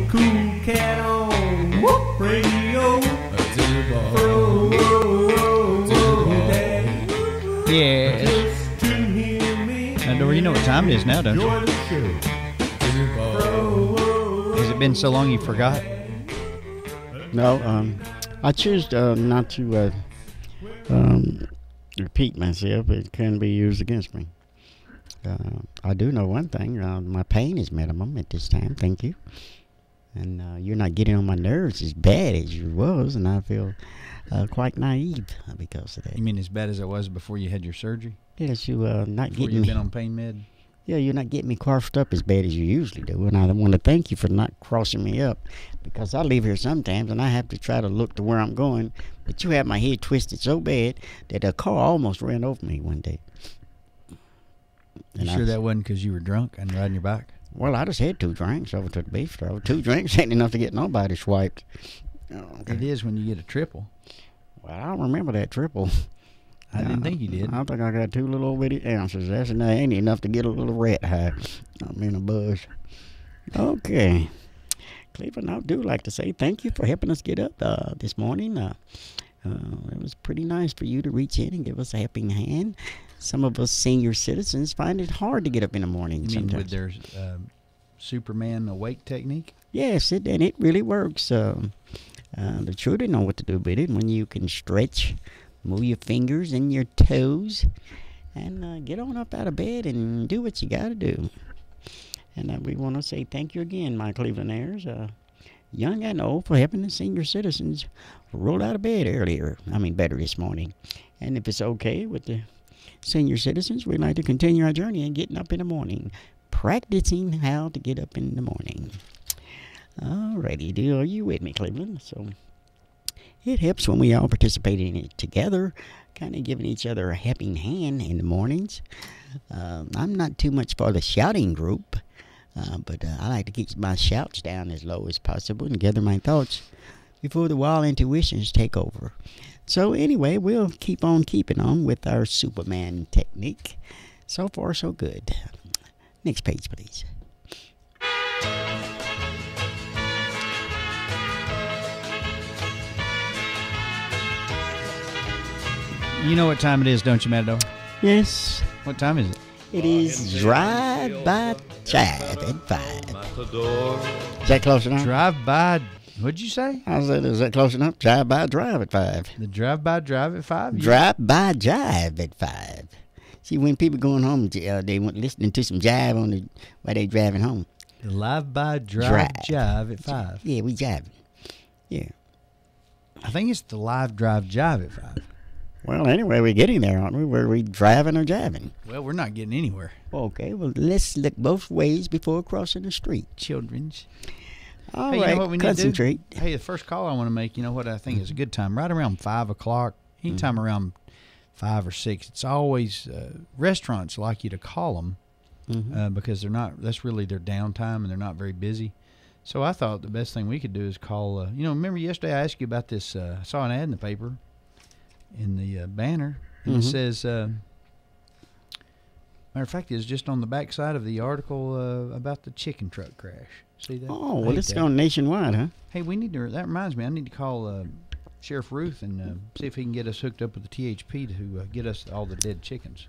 cool cat on whoop radio. FRO Daddy. Yes. Matador, you know what time it is now, don't you? Has it been so long you forgot? No, I choose not to repeat myself. It can be used against me. I do know one thing. My pain is minimum at this time. Thank you. And you're not getting on my nerves as bad as you was, and I feel quite naive because of that. You mean as bad as it was before you had your surgery? Yes, you not Before getting you've me. been on pain med? Yeah, you're not getting me crossed up as bad as you usually do, and I want to thank you for not crossing me up, because I leave here sometimes and I have to try to look to where I'm going, but you have my head twisted so bad that a car almost ran over me one day. You sure that wasn't because you were drunk and riding your bike? Well, I just had 2 drinks over to the beef store. 2 drinks ain't enough to get nobody swiped. Okay. It is when you get a triple. Well, I don't remember that triple. I didn't think you did. I think I got 2 little bitty ounces. That ain't enough to get a little rat high. I'm in a buzz. Okay. Cleveland, I do like to say thank you for helping us get up this morning. It was pretty nice for you to reach in and give us a helping hand. Some of us senior citizens find it hard to get up in the morning. You mean sometimes. with their Superman awake technique? Yes, and it really works. The children know what to do with it. When you can stretch, move your fingers and your toes, and get on up out of bed and do what you got to do. And we want to say thank you again, my Clevelanders, young and old, for helping the senior citizens roll out of bed better this morning. And if it's okay with the senior citizens, we'd like to continue our journey in getting up in the morning, practicing how to get up in the morning. Alrighty, dear, are you with me, Cleveland? So it helps when we all participate in it together, kind of giving each other a helping hand in the mornings. I'm not too much for the shouting group, but I like to keep my shouts down as low as possible and gather my thoughts before the wild intuitions take over. So anyway, we'll keep on keeping on with our Superman technique. So far, so good. Next page, please. You know what time it is, don't you, Matador? Yes. What time is it? It is Drive by Jive at 5. Matador. Is that close enough? Drive by. What'd you say? I said, is that close enough? Drive by Drive at 5. The drive by drive at 5. Drive by Jive at 5. See, when people going home, they went listening to some jive while they driving home. The live by drive jive at 5. Yeah, we jiving. Yeah. I think it's the live drive jive at 5. Well, anyway, we're getting there, aren't we? Were we driving or jiving? Well, we're not getting anywhere. Okay, well, let's look both ways before crossing the street. Children's. All Hey, right, you know what we need concentrate. to do? Hey, the first call I want to make, you know what I think is a good time? Right around 5 o'clock, anytime around 5 or 6, it's always restaurants like you to call them because that's really their downtime and they're not very busy. So I thought the best thing we could do is call, remember yesterday I asked you about this, I saw an ad in the paper, in the banner, and it says, matter of fact, it's just on the back side of the article about the chicken truck crash. See that? Oh, well, it's going nationwide, huh? Hey, that reminds me, I need to call Sheriff Ruth and see if he can get us hooked up with the THP to get us all the dead chickens.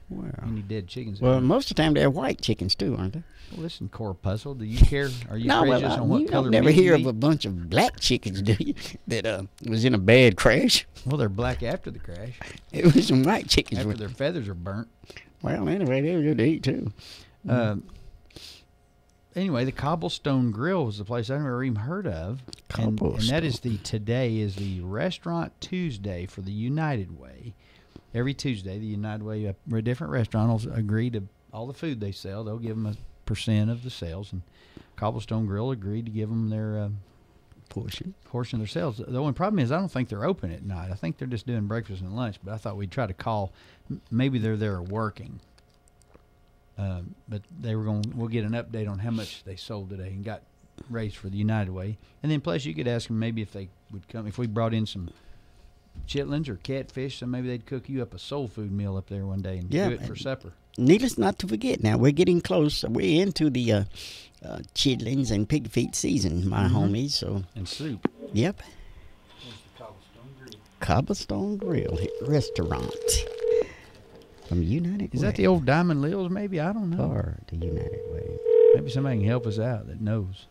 Well, Any dead chickens? well, most of the time they're white chickens too, aren't they? Well, listen, Corpuscle, do you care? Are you No, prejudiced well, on what you color don't never meat hear you of a eat? bunch of black chickens, do you? That was in a bad crash. Well, they're black after the crash, It was some white chickens. after their feathers are burnt. Well, anyway, they were good to eat too. Anyway, the Cobblestone Grill was the place I've never even heard of. And that is today is the Restaurant Tuesday for the United Way. Every Tuesday, the United Way, a different restaurant will agree to all the food they sell. They'll give them a % of the sales. And Cobblestone Grill agreed to give them their portion of their sales. The only problem is I don't think they're open at night. I think they're just doing breakfast and lunch. But I thought we'd try to call. Maybe they're there working. But we'll get an update on how much they sold today and got raised for the United Way. And then plus you could ask them maybe if they would come, if we brought in some chitlins or catfish, so maybe they'd cook you up a soul food meal up there one day and do it for supper. needless not to forget, now we're getting close. We're into the chitlins and pig feet season, my homies. So And soup. yep, There's the Cobblestone Grill. Cobblestone Grill Restaurant from United Is Way. that the old Diamond Lils? Maybe, I don't know. Or the United Way. Maybe somebody can help us out that knows.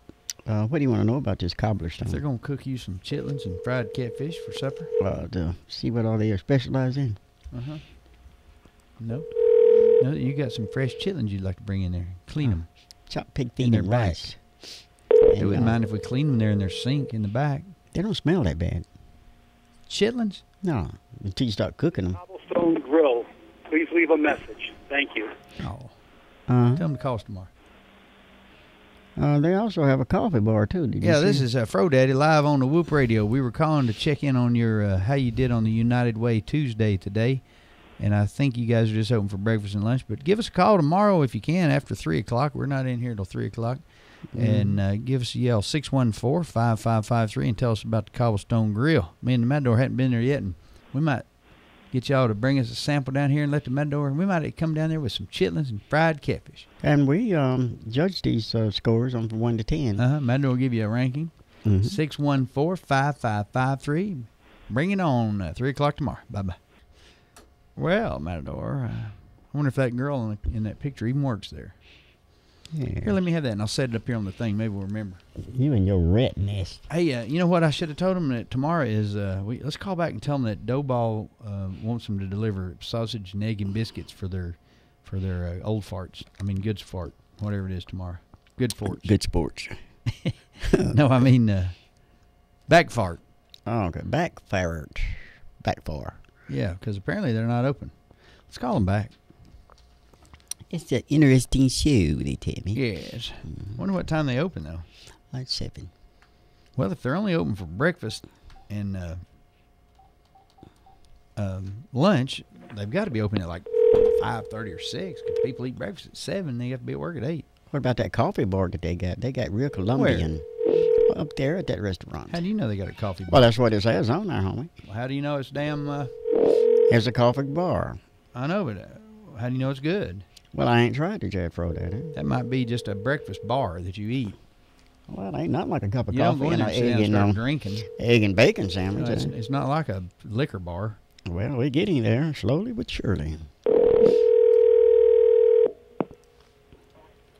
What do you want to know about this If they're cobblestone? gonna cook you some chitlins and fried catfish for supper. To see what all they are specialized in. No. No, you got some fresh chitlins you'd like to bring in there. Clean them. Chopped pig In feet their and back. rice. They And, wouldn't mind if we cleaned them there in their sink in the back. They don't smell that bad. Chitlins? No, until you start cooking them. Cobblestone Grill. Please leave a message. Thank you. Oh. Uh, Tell them to call us tomorrow. they also have a coffee bar too. Did you Yeah, see? this is FRO Daddy live on the Whoop Radio. We were calling to check in on your how you did on the United Way Tuesday today. And I think you guys are just open for breakfast and lunch. But give us a call tomorrow if you can after 3 o'clock. We're not in here till 3 o'clock. And give us a yell, 614-5553, and tell us about the Cobblestone Grill. Me and the Matador hadn't been there yet, and we might get y'all to bring us a sample down here and let the Matador. We might come down there with some chitlins and fried catfish. And we judge these scores on from 1 to 10. Matador will give you a ranking. 614-5553. Bring it on 3 o'clock tomorrow. Bye-bye. Well, Matador, I wonder if that girl in that picture even works there. Yeah. Here, let me have that, and I'll set it up here on the thing. Maybe we'll remember. You and your rat nest. Hey, you know what? I should have told them that tomorrow is. Let's call back and tell them that Doughball wants them to deliver sausage and egg and biscuits for their old farts. I mean, good fart, whatever it is tomorrow. Good farts. Good sports. No, I mean back fart. Oh, okay. Back fart. Back far. Yeah, because apparently they're not open. Let's call them back. It's an interesting show, they tell me. Yes. Wonder what time they open though. Like 7. Well, if they're only open for breakfast and lunch, they've got to be open at like 5:30 or 6. Because people eat breakfast at 7. They have to be at work at 8. What about that coffee bar that they got? They got real Colombian up there at that restaurant. How do you know they got a coffee bar? Well, that's what it says on there, homie. How do you know it's damn? There's a coffee bar. I know, but how do you know it's good? Well, I ain't tried the FRO Daddy. That might be just a breakfast bar that you eat. Well, it ain't not like a cup of You don't coffee go in and there an and sit down egg and and start drinking. egg and bacon No, sandwich. it's not like a liquor bar. Well, we're getting there slowly but surely.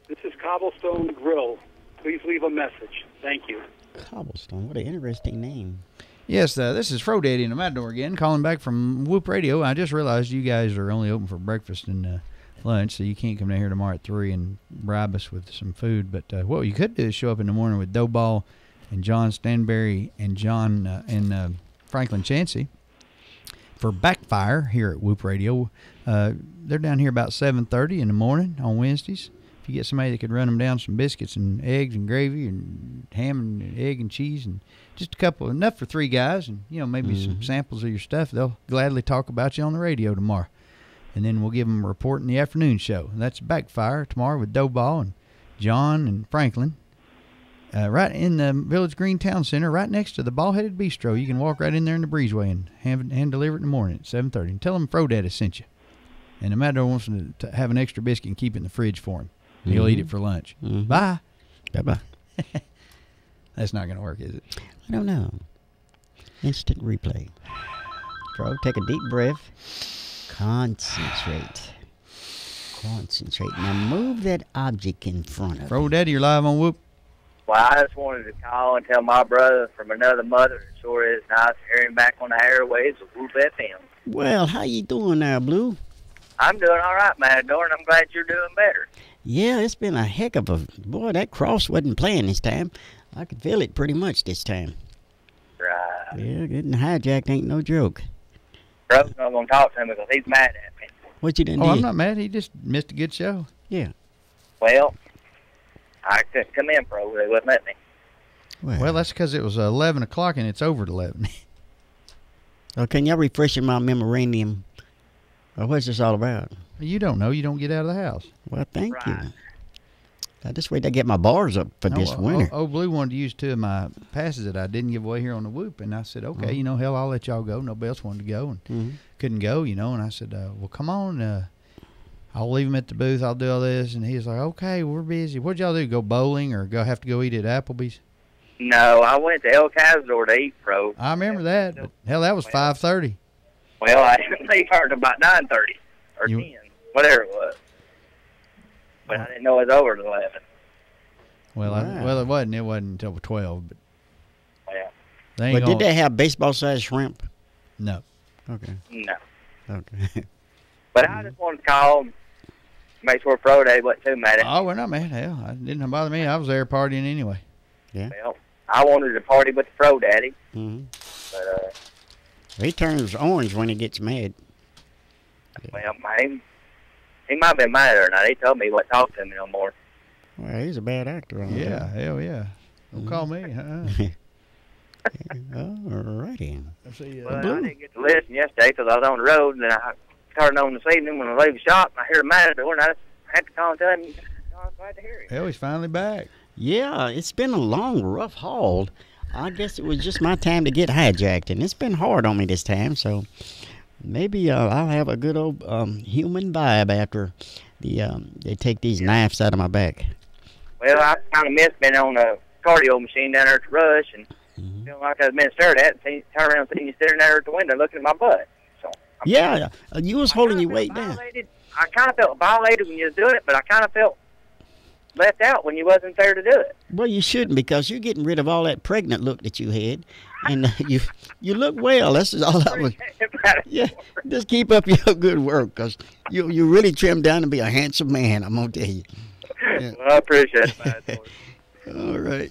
This is Cobblestone Grill. Please leave a message. Thank you. Cobblestone, what an interesting name. Yes, this is FRO Daddy and the Matador again, calling back from Whoop Radio. I just realized you guys are only open for breakfast and lunch, so you can't come down here tomorrow at 3 and bribe us with some food. But what you could do is show up in the morning with Doughball and John Stanberry and Franklin Chansey for Backfire here at Whoop Radio. They're down here about 7:30 in the morning on Wednesdays. If you get somebody that could run them down some biscuits and eggs and gravy and ham and egg and cheese and just a couple, enough for 3 guys, and maybe some samples of your stuff, they'll gladly talk about you on the radio tomorrow. And then we'll give them a report in the afternoon show. And that's Backfire tomorrow with Doughball and John and Franklin. Right in the Village Green Town Center, right next to the Ball-Headed Bistro. You can walk right in there in the breezeway and hand deliver it in the morning at 7:30. And tell them FRO Daddy sent you. And the Matador wants them to have an extra biscuit and keep it in the fridge for him. And he'll eat it for lunch. Bye. Bye-bye. That's not going to work, is it? I don't know. Instant replay. Fro, take a deep breath. Concentrate. Now move that object in front of you. FRO Daddy, you're live on Whoop. Well, I just wanted to call and tell my brother from another mother it sure is nice hearing back on the airwaves of Whoop FM. Well, how you doing now, Blue? I'm doing all right, Matador, and I'm glad you're doing better. Yeah, it's been a heck of a... Boy, that cross wasn't playing this time. I could feel it pretty much this time. Right. Yeah, getting hijacked ain't no joke. Bro's not going to talk to him because he's mad at me. What you done Oh, did? I'm not mad. He just missed a good show. Yeah. Well, I couldn't come in, Bro. They wouldn't let me. Well, that's because it was 11 o'clock and it's over at 11. Oh, can y'all refresh my memorandum? What's this all about? You don't know. You don't get out of the house. Well, thank you. Right. I just wait to get my bars up for this winter. Old Blue wanted to use 2 of my passes that I didn't give away here on the Whoop. And I said, okay, hell, I'll let y'all go. Nobody else wanted to go and couldn't go, And I said, well, come on. I'll leave him at the booth. I'll do all this. And he's like, okay, we're busy. What'd y'all do? Go bowling or have to go eat at Applebee's? No, I went to El Cazador to eat, Fro. I remember that. But hell, that was 5:30. Well, I they started about 9:30 or 10, whatever it was. But I didn't know it was over at 11. Well, Wow. It wasn't. It wasn't until 12. But Yeah. But did they have baseball-sized shrimp? No. Okay. No. Okay. But I just wanted to call and make sure FRO Daddy wasn't too mad at me. Oh, we're not mad. Hell, it didn't bother me. I was there partying anyway. Well, I wanted to party with the FRO Daddy. Mm-hmm. But, He turns orange when he gets mad. well, he might have been mad or not. He told me he wouldn't talk to me no more. Well, he's a bad actor. Yeah, hell yeah. Don't call me. All righty. See, But I didn't get to listen yesterday because I was on the road, and then I turned on this evening when I leave the shop, and I hear the Matador, and I just had to call and tell him, I was glad to hear it. hell, he's finally back. Yeah, it's been a long, rough haul. I guess it was just my time to get hijacked, and it's been hard on me this time, so maybe I'll have a good old human vibe after they take these knives out of my back. Well, I kind of missed being on a cardio machine down there at the Rush, and feeling like I was being stared at, and turn around and see you sitting there at the window looking at my butt. So Yeah, you was holding your weight down. I kind of felt violated when you was doing it, but I kind of felt left out when you wasn't there to do it. Well, you shouldn't, because you're getting rid of all that pregnant look that you had, and you look well. That's all I was. Yeah, just keep up your good work, because you really trimmed down to be a handsome man. I'm gonna tell you. Yeah. Well, I appreciate that. All right.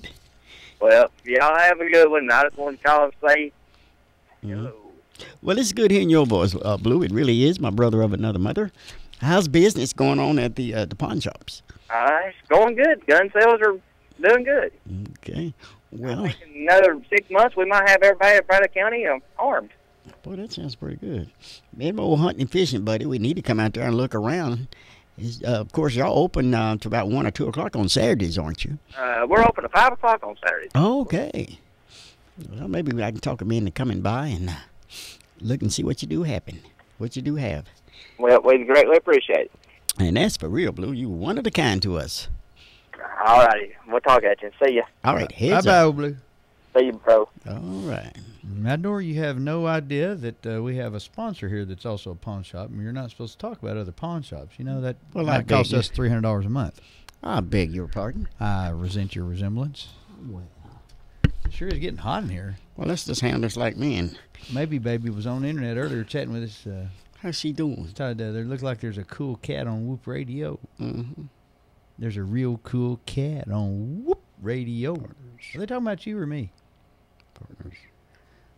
Well, y'all have a good one. I just want to call and say hello. Well, it's good hearing your voice, Blue. It really is, my brother of another mother. How's business going on at the pawn shops? It's going good. Gun sales are doing good. Okay. Well, I think in another 6 months, we might have everybody at Bradley County armed. boy, that sounds pretty good. Man, old hunting and fishing, buddy, we need to come out there and look around. Of course, y'all open to about 1 or 2 o'clock on Saturdays, aren't you? We're open at 5 o'clock on Saturdays. Okay. Well, maybe I can talk them into coming by and look and see what you do happen, what you do have. Well, we greatly appreciate it. And that's for real, Blue. You one of a kind to us. All righty. We'll talk at you. See ya. All right, heads Bye-bye, up. old Blue. See you, bro. All right. Matador, you have no idea that we have a sponsor here that's also a pawn shop, and you're not supposed to talk about other pawn shops. You know that might cost us $300 a month. I beg your pardon. I resent your resemblance. Well, It sure is getting hot in here. let's just handle this like men. Maybe Baby was on the internet earlier chatting with us. How's she doing? There looks like there's a cool cat on Whoop Radio. Mm-hmm. There's a real cool cat on Whoop Radio. Are they talking about you or me? Partners.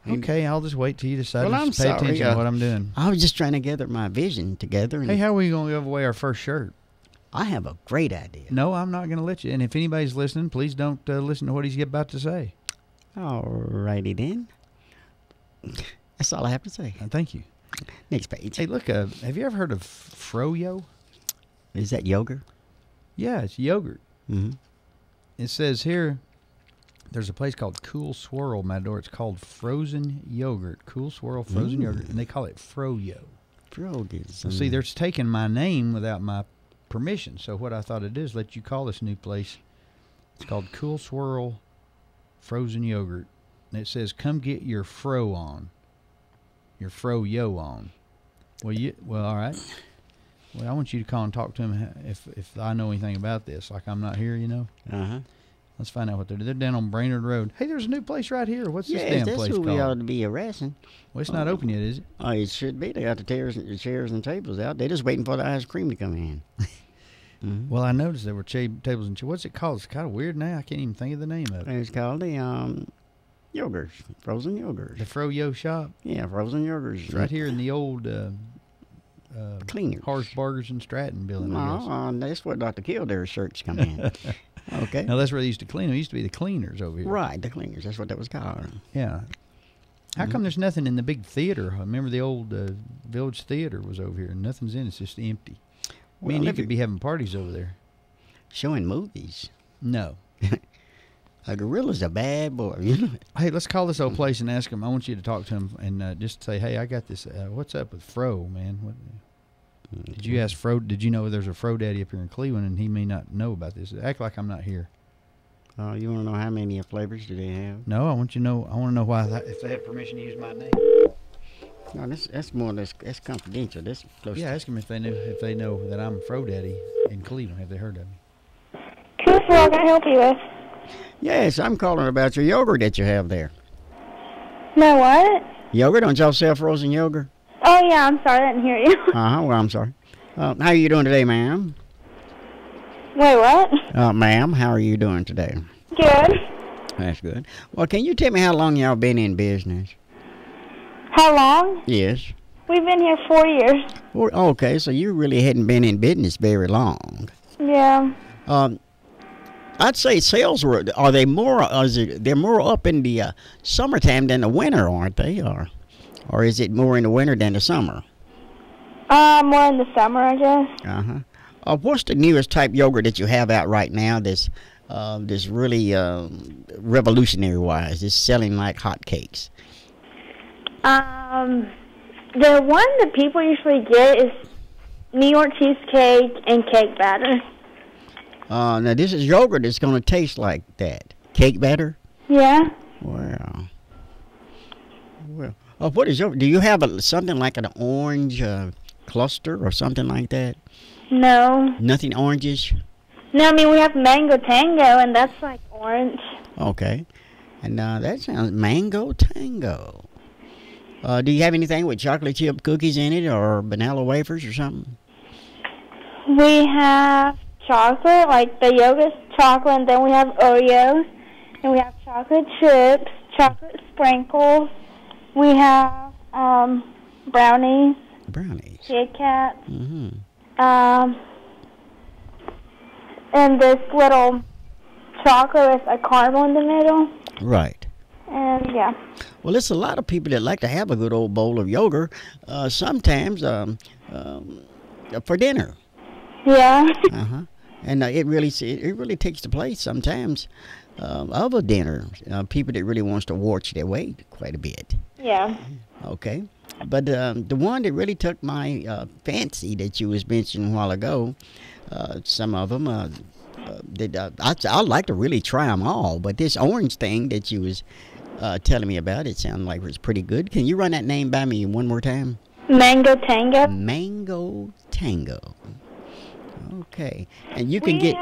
Okay, I'll just wait till you decide Well, to I'm pay sorry, attention to what I'm doing. I was just trying to gather my vision together. And Hey, how are we going to give away our first shirt? I have a great idea. No, I'm not going to let you. And if anybody's listening, please don't listen to what he's about to say. All righty then. That's all I have to say. Thank you. Next page. Hey, look, have you ever heard of Froyo? Is that yogurt? Yeah, it's yogurt. Mm-hmm. It says here, there's a place called Cool Swirl, Matador. It's called Frozen Yogurt. Cool Swirl Frozen Yogurt. And they call it Froyo. Froyo. See, they're taking my name without my permission. So what I thought it is, let you call this new place. It's called Cool Swirl Frozen Yogurt. And it says, come get your fro on. Your Froyo on. Well, all right. Well, I want you to call and talk to him if I know anything about this. Like I'm not here, you know. Uh-huh. Let's find out what they're doing. They're down on Brainerd Road. Hey, there's a new place right here. What's this damn that's place who called? we ought to be harassing. Well, it's not open yet, is it? Oh, it should be. They got the chairs and tables out. They're just waiting for the ice cream to come in. Mm-hmm. Well, I noticed there were tables and chairs. What's it called? It's kind of weird now. I can't even think of the name of it. It's called the yogurt, frozen yogurt. The Froyo shop. Yeah, frozen yogurt. It's right here in the old Cleaners. Harsh Burgers and Stratton building, I guess. No, that's where Dr. Kildare's shirts come in. Okay. Now, that's where they used to clean them. It used to be the cleaners over here. Right, the cleaners. That's what that was called. Yeah. How come there's nothing in the big theater? I remember the old Village Theater was over here. Nothing's in it. It's just empty. Well, Man, you could be having parties over there. Showing movies. No. A gorilla's a bad boy, you know. Hey, let's call this old place and ask him. I want you to talk to him and just say, hey, I got this. What's up with Fro, man? Did you ask Fro? Did you know there's a FRO Daddy up here in Cleveland, and he may not know about this? Act like I'm not here. You want to know how many flavors do they have? No, I want you to know. I want to know why if they have permission to use my name. No, that's confidential. That's close. Yeah, ask them if they know that I'm FRO Daddy in Cleveland. Have they heard of me? Chris, what can I help you with? Yes, I'm calling about your yogurt that you have there. No, what? Yogurt? Don't y'all sell frozen yogurt? Oh, yeah, I'm sorry, I didn't hear you. Well, I'm sorry. How are you doing today, ma'am? Wait, what? Ma'am, how are you doing today? Good. That's good. Well, can you tell me how long y'all been in business? How long? Yes. We've been here 4 years. Okay, so you really hadn't been in business very long. Yeah. I'd say sales are they more? They're more up in the summertime than the winter, aren't they? Or is it more in the winter than the summer? More in the summer, I guess. What's the newest type yogurt that you have out right now that's really revolutionary-wise? It's selling like hotcakes. The one that people usually get is New York cheesecake and cake batter. Now this is yogurt that's going to taste like that. Cake batter? Yeah. Wow. Well, what is your? Do you have something like an orange cluster or something like that? No. Nothing orangish? No, I mean, we have mango tango, and that's like orange. Okay. And that sounds mango tango. Do you have anything with chocolate chip cookies in it or vanilla wafers or something? We have chocolate, like the yogurt's chocolate, and then we have Oreos, and we have chocolate chips, chocolate sprinkles. We have brownies. Brownies. Kit Kats. Mm-hmm. And this little chocolate with a caramel in the middle. Right. And yeah. Well, it's a lot of people that like to have a good old bowl of yogurt, sometimes for dinner. Yeah. And it really takes the place sometimes of a dinner. People that really wants to watch their weight quite a bit. Yeah. Okay. But the one that really took my fancy that you was mentioning a while ago, some of them, I'd like to really try them all. But this orange thing that you was telling me about, it sounded like it was pretty good. Can you run that name by me one more time? Mango Tango. Mango Tango. Okay. And you can get...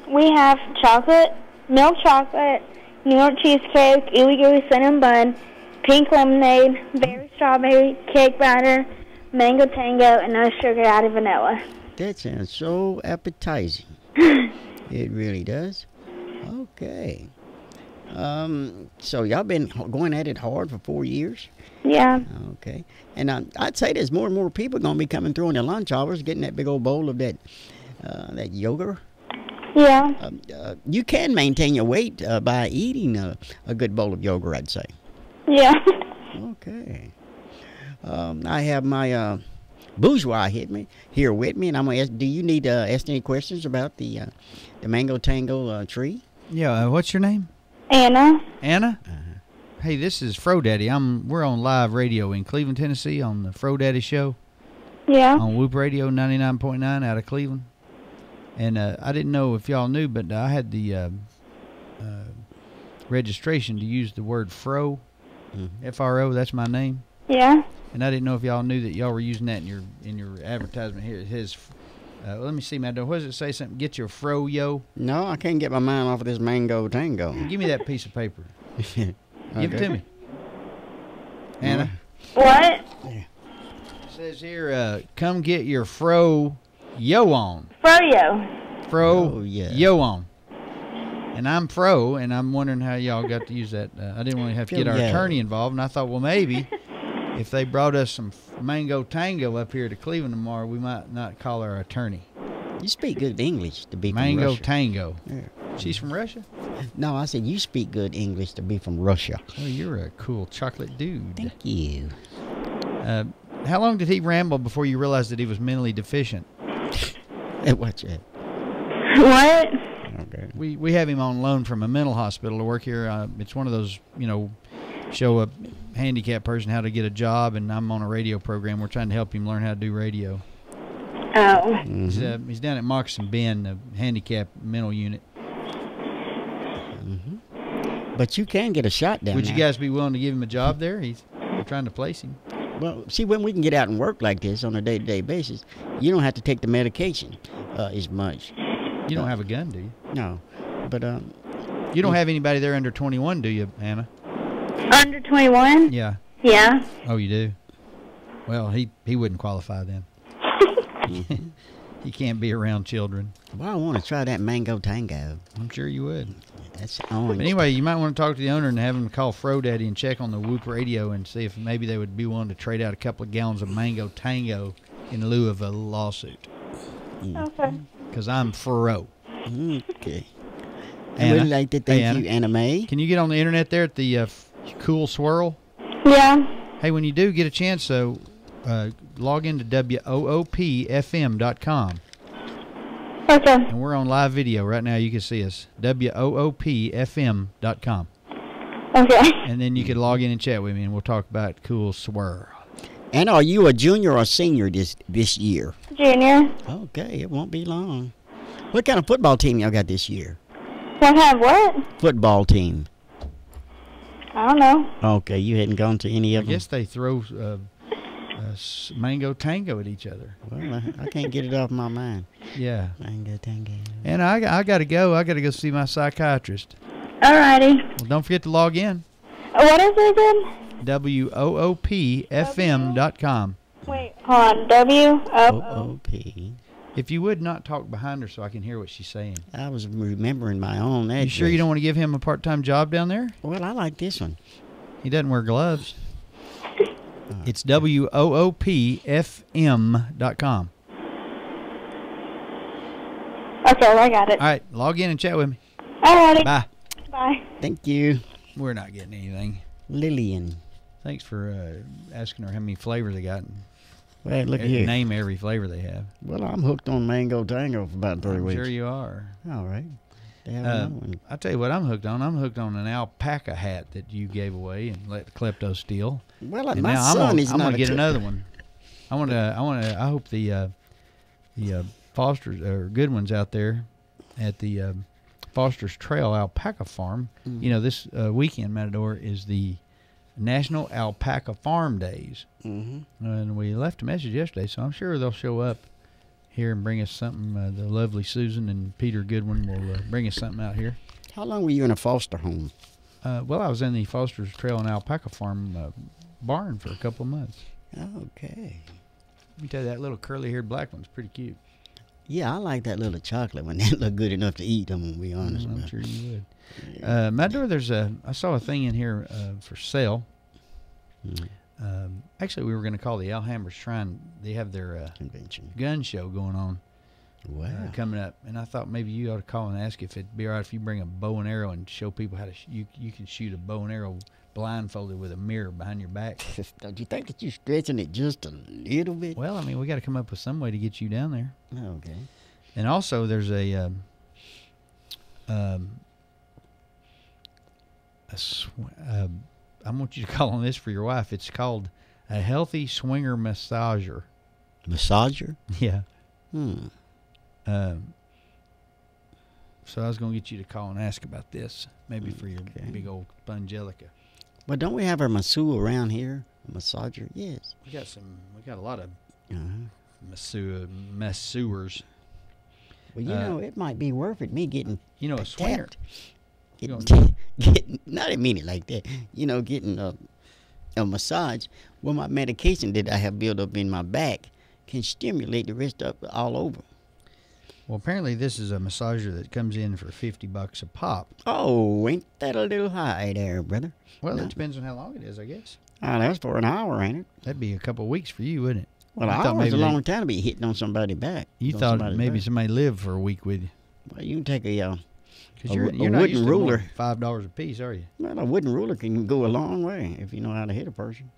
we have chocolate, milk chocolate, New York cheesecake, ooey gooey cinnamon bun, pink lemonade, berry strawberry, cake batter, mango tango, and no sugar added vanilla. That sounds so appetizing. It really does. Okay. So y'all been going at it hard for 4 years? Yeah. Okay. And I'd say there's more and more people going to be coming through in their lunch hours, getting that big old bowl of that yogurt. Yeah. You can maintain your weight by eating a good bowl of yogurt, I'd say. Yeah. Okay. I have my bourgeois here with me, and I'm going to ask, do you need to ask any questions about the Mango Tango tree? Yeah, what's your name? Anna. Anna? Hey, this is FRO Daddy. We're on live radio in Cleveland, Tennessee on the FRO Daddy Show. Yeah. On Whoop Radio 99.9 out of Cleveland. And I didn't know if y'all knew, but I had the registration to use the word FRO. F-R-O, that's my name. Yeah. And I didn't know if y'all knew that y'all were using that in your advertisement here. Let me see, Matador. What does it say? Something? Get your fro, yo. No, I can't get my mind off of this Mango Tango. Give me that piece of paper. Give it to me, Anna. What? It says here, come get your fro, yo on. Froyo. Fro, yeah. yo on. And I'm fro, and I'm wondering how y'all got to use that. I didn't want to have to get our attorney involved, and I thought, well, maybe if they brought us some Mango Tango up here to Cleveland tomorrow, we might not call our attorney. You speak good English to be from Mango Russia. Tango. Yeah. She's from Russia? No, I said you speak good English to be from Russia. Oh, you're a cool chocolate dude. Thank you. How long did he ramble before you realized that he was mentally deficient? Hey, watch it. What? Okay. We have him on loan from a mental hospital to work here. It's one of those, show a handicapped person how to get a job, and I'm on a radio program. We're trying to help him learn how to do radio. Oh. He's down at Moccasin Bend, the handicap mental unit. But you can get a shot down Would there. you guys be willing to give him a job there? They're trying to place him. Well, see, when we can get out and work like this on a day-to-day basis, you don't have to take the medication as much. You don't have a gun, do you? No. But, You don't have anybody there under 21, do you, Hannah? Under 21? Yeah. Yeah. Oh, you do? Well, he wouldn't qualify then. He can't be around children. well, I want to try that mango tango. I'm sure you would. That's But orange. anyway, you might want to talk to the owner and have him call FRO Daddy and check on the Whoop radio and see if maybe they would be willing to trade out a couple of gallons of mango tango in lieu of a lawsuit. Okay. Because I'm FRO. Okay. I Anna? would like to thank Hey, Anna. you, Anna Mae. Can you get on the internet there at the Cool Swirl? Yeah. Hey, when you do get a chance, log into woopfm.com. Okay. And we're on live video right now. You can see us. woopfm.com. Okay. And then you can log in and chat with me, and we'll talk about Cool Swirl. And are you a junior or senior this year? Junior. Okay, it won't be long. What kind of football team y'all got this year? What have what? Football team. I don't know. Okay, you hadn't gone to any I of them? guess they throw mango tango at each other. Well, I can't get it off my mind. Yeah. Mango tango. And I got to go. I got to go see my psychiatrist. Alrighty. Well, don't forget to log in. What is it again? woopfm.com. Wait, hold on. W-O-O. O-O-P. If you would not talk behind her so I can hear what she's saying. I was remembering my own address. You sure you don't want to give him a part-time job down there? Well, I like this one. He doesn't wear gloves. It's woopfm.com. Okay, I got it. All right, log in and chat with me. Alrighty. Bye. Bye. Thank you, We're not getting anything. Lillian. Thanks for asking her how many flavors they got. Well, look And here. name every flavor they have. Well, I'm hooked on mango tango for about 3 I'm weeks. sure you are. All right. They have another one. I'll tell you what I'm hooked on. I'm hooked on an alpaca hat that you gave away and let Klepto steal. Well, And my now son is I'm not gonna a get cook. another one. I hope the Foster's or Goodwins out there at the Foster's Trail Alpaca Farm. You know, this weekend, Matador, is the National Alpaca Farm Days. And we left a message yesterday, so I'm sure they'll show up here and bring us something. The lovely Susan and Peter Goodwin will bring us something out here. How long were you in a foster home? Well, I was in the Foster's Trail and Alpaca Farm barn for a couple of months. Okay. Let me tell you, that little curly-haired black one's pretty cute. Yeah, I like that little chocolate one. That look good enough to eat, I'm going to be honest I'm about sure you would. Matador, I saw a thing in here for sale. Actually, we were going to call the Alhambra Shrine. They have their Convention. gun show going on Wow. coming up, and I thought maybe you ought to call and ask if it'd be all right if you bring a bow and arrow and show people how to you can shoot a bow and arrow blindfolded with a mirror behind your back. Don't you think that you're stretching it just a little bit? Well, I mean, we got to come up with some way to get you down there. Okay. And also, there's I want you to call on this for your wife. It's called a healthy swinger massager. Massager? Yeah. Hmm. So I was going to get you to call and ask about this, maybe for your big old Spongelica. Well, don't we have our masseur around here? A massager? Yes. We got a lot of Uh-huh. masseurs. Well, you know, it might be worth it, me getting You know, a swinger. Getting, not I mean it like that. You know, getting a massage. Well, my medication that I have built up in my back can stimulate the rest up all over. Well, apparently this is a massager that comes in for $50 a pop. Oh, ain't that a little high there, brother? Well, No. it depends on how long it is, I guess. Oh, that's for an hour, ain't it? That'd be a couple of weeks for you, wouldn't it? Well, I an thought hour's maybe a they- long time to be hitting on somebody's back. You On thought somebody's maybe back. somebody lived for a week with you. Well, you can take a Because A you're, wo- you're a not wooden used to more ruler. than $5 a piece, are you? well, a wooden ruler can go a long way if you know how to hit a person.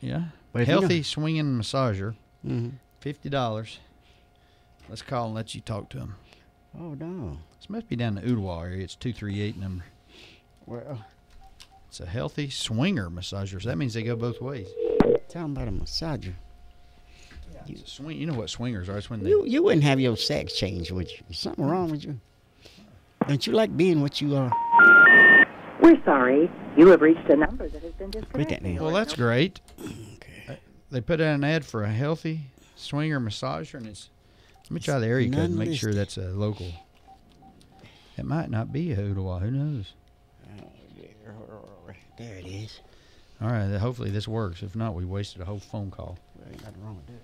Yeah. But if you know- Healthy swinging massager, Mm-hmm. $50. Let's call and let you talk to him. Oh no. This must be down the Ooltewah area. It's 238 number. Well, It's a healthy swinger massager. So that means they go both ways. tell them about a massager. Yeah, It's a swing. You know what swingers are? It's when they. You wouldn't have your sex changed, would you? Is something wrong with you? Don't you like being what you are? We're sorry. You have reached a number that has been Quit that disconnected. now. Well, that's great. Okay. They put out an ad for a healthy swinger massager, and it's. Let me try the area code and make sure that's a local. It might not be a Ottawa. Who knows? There it is. All right. Hopefully this works. If not, we wasted a whole phone call. Well, ain't nothing wrong with that.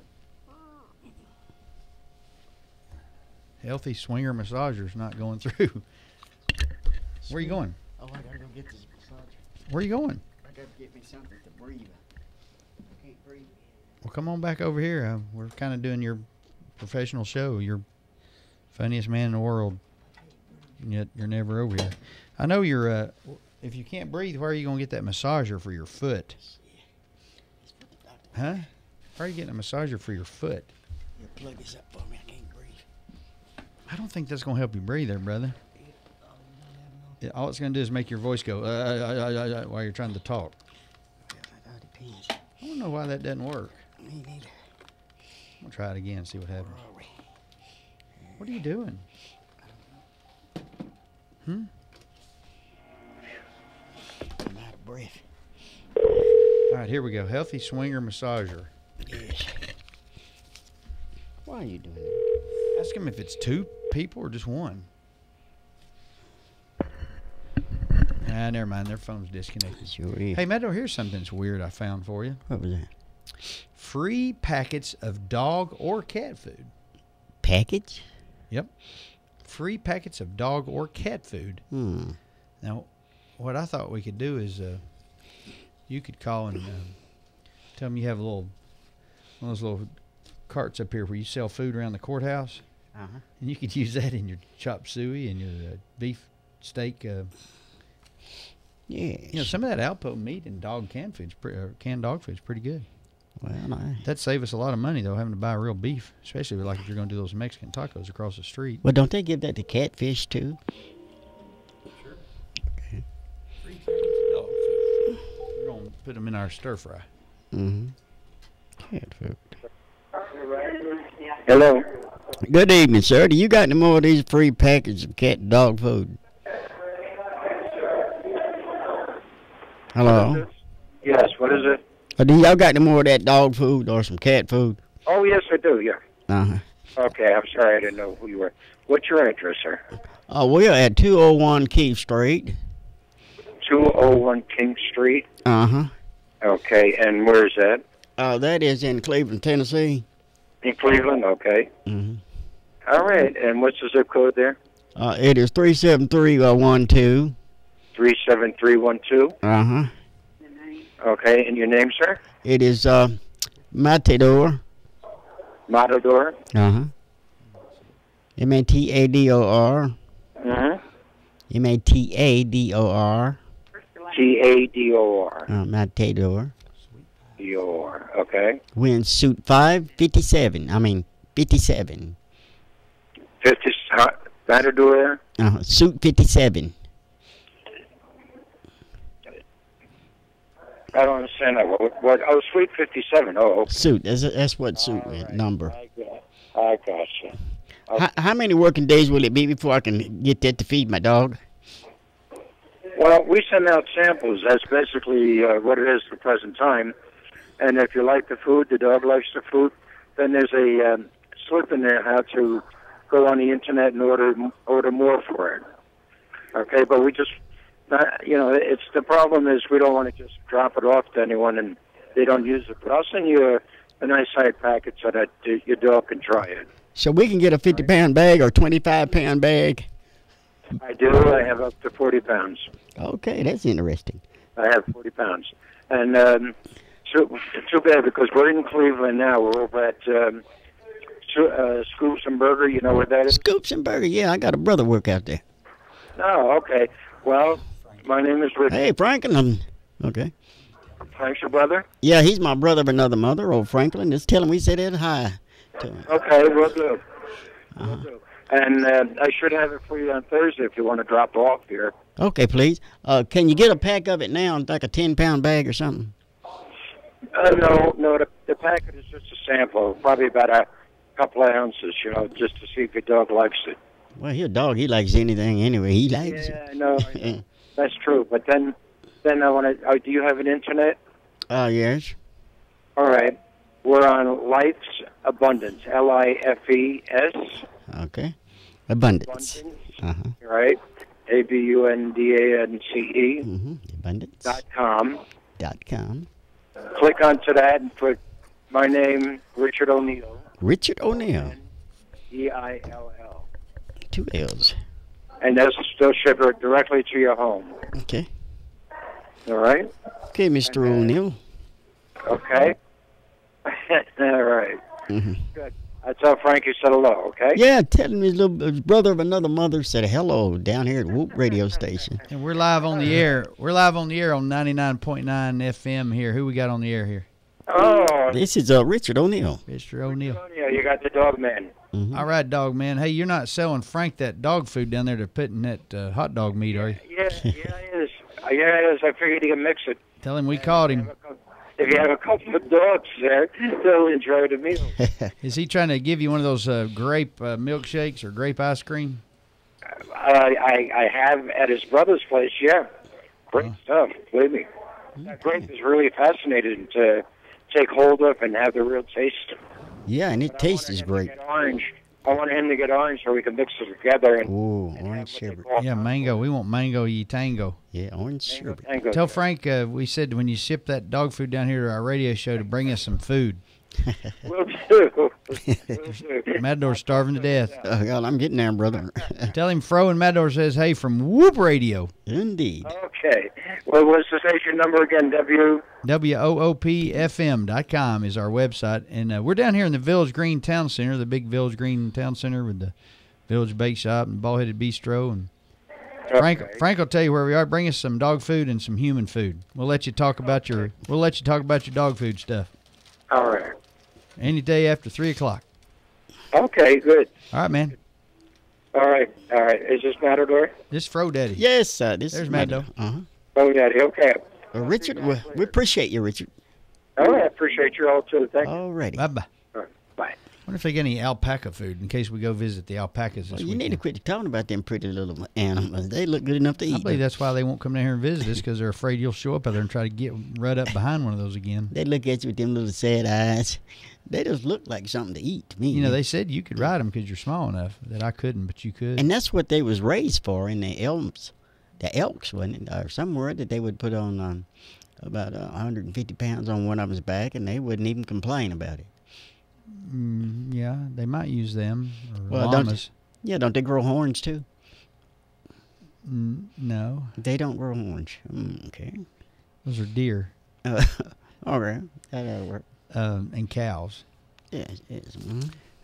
Healthy swinger massager's not going through. Where are you going? Oh, I gotta go get this massager. Where are you going? I gotta get me something to breathe. I can't breathe. Well, come on back over here. We're kind of doing your professional show. You're funniest man in the world, and yet you're never over here. I know you're. If you can't breathe, where are you going to get that massager for your foot? Huh? Where are you getting a massager for your foot? You plug this up for me. I can't breathe. I don't think that's going to help you breathe there, brother. All it's going to do is make your voice go while you're trying to talk. Well, that depends. I don't know why that doesn't work. Me neither. I'm going to try it again and see what happens. Where are we? What are you doing? Hmm? I'm out of breath. All right, here we go. Healthy swinger massager. Yes. Why are you doing that? Ask him if it's two people or just one. Ah, never mind. Their phone's disconnected. Sure is. Hey, Matador, here's something that's weird I found for you. What was that? Free packets of dog or cat food. Package? Yep. Free packets of dog or cat food. Now, what I thought we could do is you could call and tell them you have one of those little carts up here where you sell food around the courthouse. Uh-huh. And you could use that in your chop suey and your beef steak. Yes. You know, some of that Alpo meat and dog canned dog food's pretty good. Well, That'd save us a lot of money, though, having to buy real beef, especially like if you're going to do those Mexican tacos across the street. Well, don't they give that to catfish, too? Sure. Okay. Free packets of dog food. We're going to put them in our stir fry. Mm-hmm. Cat food. Hello. Good evening, sir. Do you got any more of these free packets of cat and dog food? Hello? Yes, what is it? Do y'all got any more of that dog food or some cat food? Oh, yes, I do, yeah. Uh-huh. Okay, I'm sorry, I didn't know who you were. What's your address, sir? We're at 201 Keith Street. 201 King Street. Uh-huh. Okay, and where's that? That is in Cleveland, Tennessee. In Cleveland, okay. Mm-hmm. All right, and what's the zip code there? It is 37312. 37312. Uh-huh. Okay, and your name, sir? It is Matador. Matador. Uh-huh. M-A-T-A-D-O-R. Mm-hmm. M-A-T-A-D-O-R. T-A-D-O-R. Matador. D-O-R, okay. We're in suit 557. 57. 50, Matador. Suit 57. I don't understand that. What? Oh, Suite 57. Oh, okay. Suit. That's what suit number. I gotcha. How many working days will it be before I can get that to feed my dog? Well, we send out samples. That's basically what it is at the present time. And if you like the food, the dog likes the food, then there's a slip in there how to go on the internet and order more for it. Okay, but we just, it's the problem is we don't want to just drop it off to anyone and they don't use it. But I'll send you a nice size packet so that your dog can try it. So we can get a 50-pound bag or 25-pound bag? I do. I have up to 40 pounds. Okay, that's interesting. I have 40 pounds. And too bad because we're in Cleveland now. We're over at Scoops and Burger. You know where that is? Scoops and Burger, yeah. I got a brother work out there. Oh, okay. Well, my name is Rick. Hey, Franklin. Okay. Frank's your brother? Yeah, he's my brother of another mother, old Franklin. Just tell him we said it hi to him. Okay, will do. Will do. And I should have it for you on Thursday if you want to drop off here. Okay, please. Can you get a pack of it now, like a 10-pound bag or something? No. The packet is just a sample, probably about a couple of ounces, just to see if your dog likes it. Well, your dog, he likes anything anyway. He likes Yeah, it. no, that's true. But then I want to. Do you have an internet? Yes. All right. We're on Life's Abundance. LIFES. Okay. Abundance. Abundance. Right. ABUNDANCE. Abundance. .com. .com. Click onto that and put my name, Richard O'Neill. Richard O'Neill. EILL. 2 L's. And they'll ship it directly to your home. Okay. All right? Okay, Mr. O'Neill. Okay. All right. Good. I tell Frank you said hello, okay? Yeah, tell him his brother of another mother said hello down here at Whoop Radio Station. And we're live on the air. We're live on the air on 99.9 FM here. Who we got on the air here? Oh. This is Richard O'Neill. Mr. O'Neill. Yeah, you got the dog man. All right, dog man. Hey, you're not selling Frank that dog food down there to put in that hot dog meat, are you? Yeah, it is. Yeah, it is. I figured he could mix it. Tell him we caught him. If you have a couple of dogs there, they'll enjoy the meal. Is he trying to give you one of those grape milkshakes or grape ice cream? I have at his brother's place, yeah. Great stuff, believe me. That grape is really fascinating to take hold of and have the real taste. Yeah, and it tastes great. Orange. I want him to get orange so we can mix it together. And, orange sherbet. Yeah, mango. We want mango y tango. Yeah, orange sherbet. Tango. Tell Frank we said when you ship that dog food down here to our radio show to bring us some food. Will do. Matador's starving to death. Oh, God, I'm getting there, brother. Tell him FRO and Matador says, hey, from Whoop Radio. Indeed. Okay. Well, what's the station number again? WOOPFM.com is our website. And we're down here in the Village Green Town Center, the big Village Green Town Center with the Village Bake Shop and Ball-Headed Bistro. And Frank will tell you where we are. Bring us some dog food and some human food. We'll let you talk about your dog food stuff. All right. Any day after 3 o'clock. Okay, good. All right, man. All right. Is this Matador? This is FRO Daddy. Yes, this There's is Matador. Oh, Daddy, okay. Richard, we appreciate you, Richard. All right, I appreciate you all, too. Thank you. All righty. Bye-bye. All right, bye. I wonder if they get any alpaca food in case we go visit the alpacas this You weekend. need to quit talking about them pretty little animals. They look good enough to eat. I believe that's why they won't come down here and visit us, because they're afraid you'll show up out there and try to get right up behind one of those again. They look at you with them little sad eyes. They just look like something to eat to me. You know, they said you could ride them because you're small enough. That I couldn't, but you could. And that's what they was raised for in the elms. The elks, wasn't it? Or somewhere that they would put on about 150 pounds on one of them's back, and they wouldn't even complain about it. Yeah, they might use them. Or Well, llamas. Don't they grow horns too? No. They don't grow horns. Okay. Those are deer. All right. That'll work. And cows. Yes.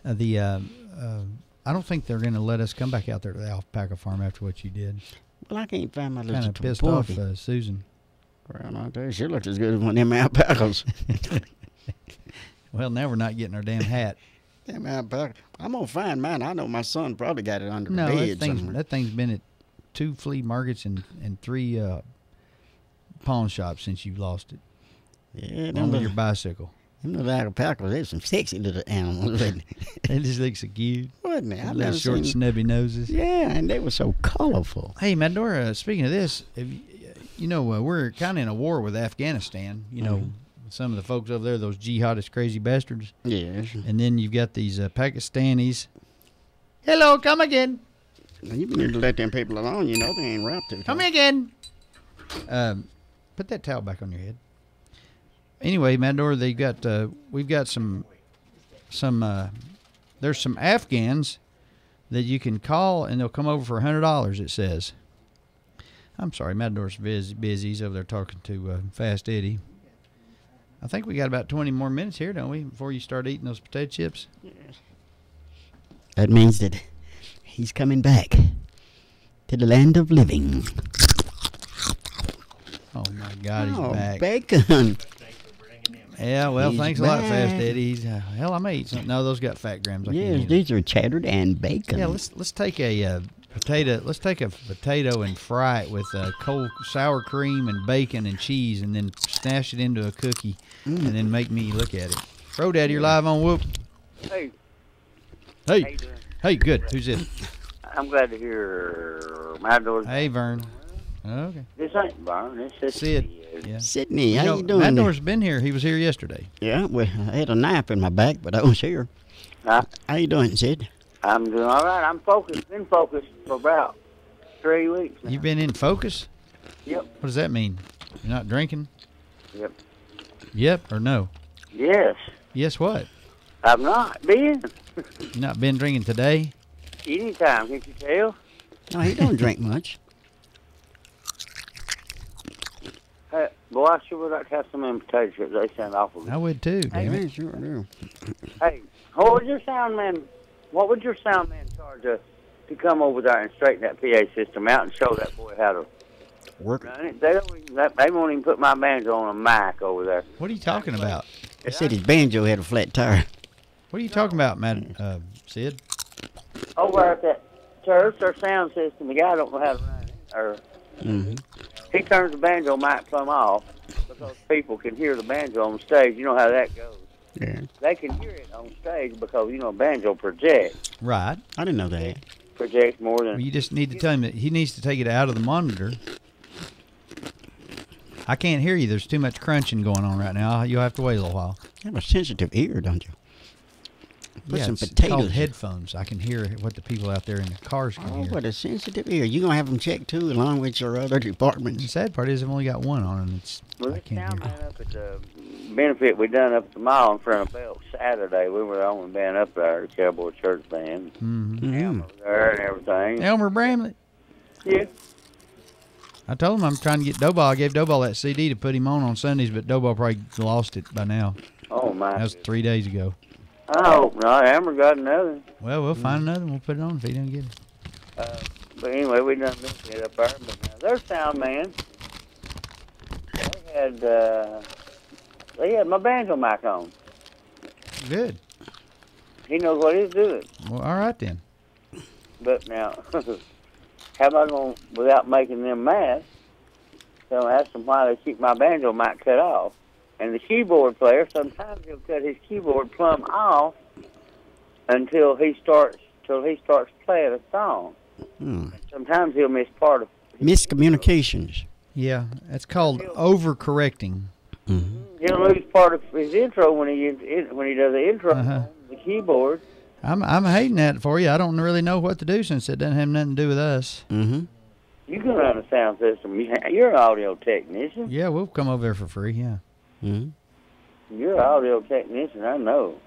I don't think they're going to let us come back out there to the alpaca farm after what you did. Well, I can't find my little Kind of pissed off Susan. Well, I'll tell you, she looks as good as one of them alpacas. Well, now we're not getting our damn hat. Damn alpaca. I'm going to find mine. I know my son probably got it under the No, bed somewhere. that thing's been at 2 flea markets and 3 pawn shops since you lost it. Yeah, On with your bicycle. Them little alpacas, they're some sexy little animals. They just look so cute. Wasn't they? I've Little never short, seen. snubby noses. Yeah, and they were so colorful. Hey, Matador, speaking of this, we're kind of in a war with Afghanistan. You know, some of the folks over there, those jihadist crazy bastards. Yes. And then you've got these Pakistanis. Hello, come again. You need to let them people alone. You know they ain't wrapped to. Come again. Put that towel back on your head. Anyway, Matador, we've got some there's some Afghans that you can call and they'll come over for $100. It says. I'm sorry, Matador's busy. He's over there talking to Fast Eddie. I think we got about 20 more minutes here, don't we, before you start eating those potato chips? That means that he's coming back to the land of living. Oh my God, he's back. Bacon. Yeah, well, He's thanks a lot, back. Fast Eddie. Hell, I may eat something. No, those got fat grams. I can't Yes, eat these are cheddared and bacon. them. Yeah, let's take a Potato. Let's take a potato and fry it with cold sour cream and bacon and cheese, and then smash it into a cookie, and then make me look at it. FRO Daddy, you're live on Whoop. Hey. Hey. How you doing? Hey, good. Who's this? I'm glad to hear Matador's. Hey, Vern. Okay. This ain't Vern. This is Sid. Yeah. Sydney, how you doing? Matador's been here. He was here yesterday. Yeah, well, I had a knife in my back, but I was here. Huh? How you doing, Sid? I'm doing all right. I'm focused. Been focused for about 3 weeks now. You've been in focus? Yep. What does that mean? You're not drinking? Yep. Yep or no? Yes. Yes what? I've not been. You not been drinking today? Anytime, can't you tell? No, he don't drink much. Hey, boy, I sure would like to have some of them potato chips. They sound awful good. I would too, damn Yeah, it. sure do. Hey, what would your sound man charge us to come over there and straighten that PA system out and show that boy how to Work. run it? They won't even put my banjo on a mic over there. What are you talking about? They said his banjo had a flat tire. What are you talking about, Sid? Over at that church, their sound system, the guy don't know how to run it. Or he turns the banjo mic plumb off because people can hear the banjo on stage. You know how that goes. Yeah. They can hear it on stage because, you know, banjo projects. Right. I didn't know that. Projects more than... Well, you just need to tell him that he needs to take it out of the monitor. I can't hear you. There's too much crunching going on right now. You'll have to wait a little while. You have a sensitive ear, don't you? Put some it's potatoes. called headphones. I can hear what the people out there in the cars can Oh, hear. what a sensitive ear. You're going to have them checked, too, along with your other The departments. sad part is I've only got one on, and Well, I this can't sound hear. man up at the benefit we done up at the mall in front of Belt Saturday. We were the only band up there, the Cowboy Church Band. Mm-hmm. Over there and everything. Elmer Bramlett. Yeah. I told him I'm trying to get Doughball. I gave Doughball that CD to put him on Sundays, but Doughball probably lost it by now. Oh, my. That was 3 days ago. I hope not. Amber got another. Well, we'll find another and we'll put it on if he doesn't get it. But anyway, we done benefit up there. But now, their sound man, they had my banjo mic on. Good. He knows what he's doing. Well, all right then. But now, how am I going, without making them mad, so ask them why they keep my banjo mic cut off. And the keyboard player, sometimes he'll cut his keyboard plumb off until he starts playing a song. Sometimes he'll miss part of Miscommunications. Yeah, that's called overcorrecting. He'll lose part of his intro when he does the intro on the keyboard. I'm hating that for you. I don't really know what to do since it doesn't have nothing to do with us. Mm-hmm. You can run a sound system. You're an audio technician. Yeah, we'll come over there for free. Yeah. Mm-hmm. You're an audio technician, I know.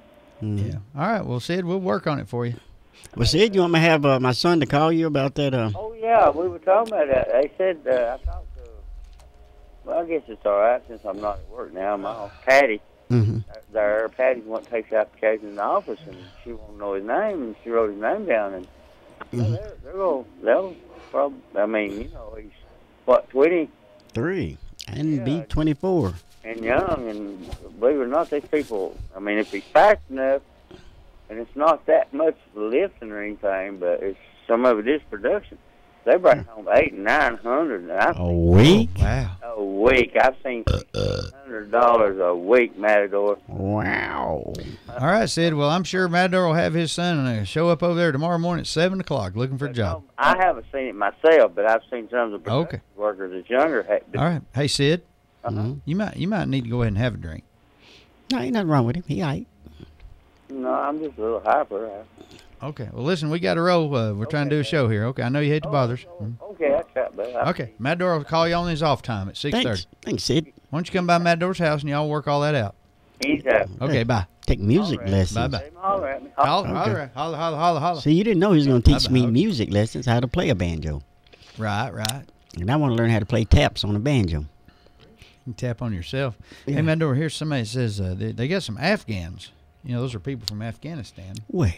Mm-hmm. Yeah. All right. Well, Sid, we'll work on it for you. Well, Sid, you want me to have my son to call you about that? Oh, yeah, we were talking about that. They said, I talked to, well, I guess it's all right since I'm not at work now. I'm off. Patty, there, Patty's the one that takes applications in the office, and she won't know his name, and she wrote his name down, and they'll probably, I mean, you know, he's, what, 20? 3 and be 24. And young, and believe it or not, these people, I mean, if he's fast enough, and it's not that much lifting or anything, but it's some of it is production. They bring home 800 and 900 a week. Oh, wow. A week. I've seen $100 a week, Matador. Wow. All right, Sid. Well, I'm sure Matador will have his son show up over there tomorrow morning at 7 o'clock looking for a job. I haven't seen it myself, but I've seen some of the production workers that's younger. All right. Hey, Sid. You might need to go ahead and have a drink. No, ain't nothing wrong with him. He ain't. No, I'm just a little hyper. Okay. Well, listen, we got to roll. We're trying to do a show here. Okay. I know you hate the bothers. Okay, that's right, bud. Okay. Matador will call you on his off time at 6:30. Thanks, Sid. Why don't you come by Matador's house and y'all work all that out? He's up. Okay, bye. Take music lessons. Bye-bye. Holler. Holla, holla, holla. See, you didn't know he was going to teach Bye-bye. me music lessons, how to play a banjo. Right. And I want to learn how to play taps on a banjo. You can tap on yourself. Yeah. Hey, Matador, here's somebody that says they got some Afghans. You know, those are people from Afghanistan. Well,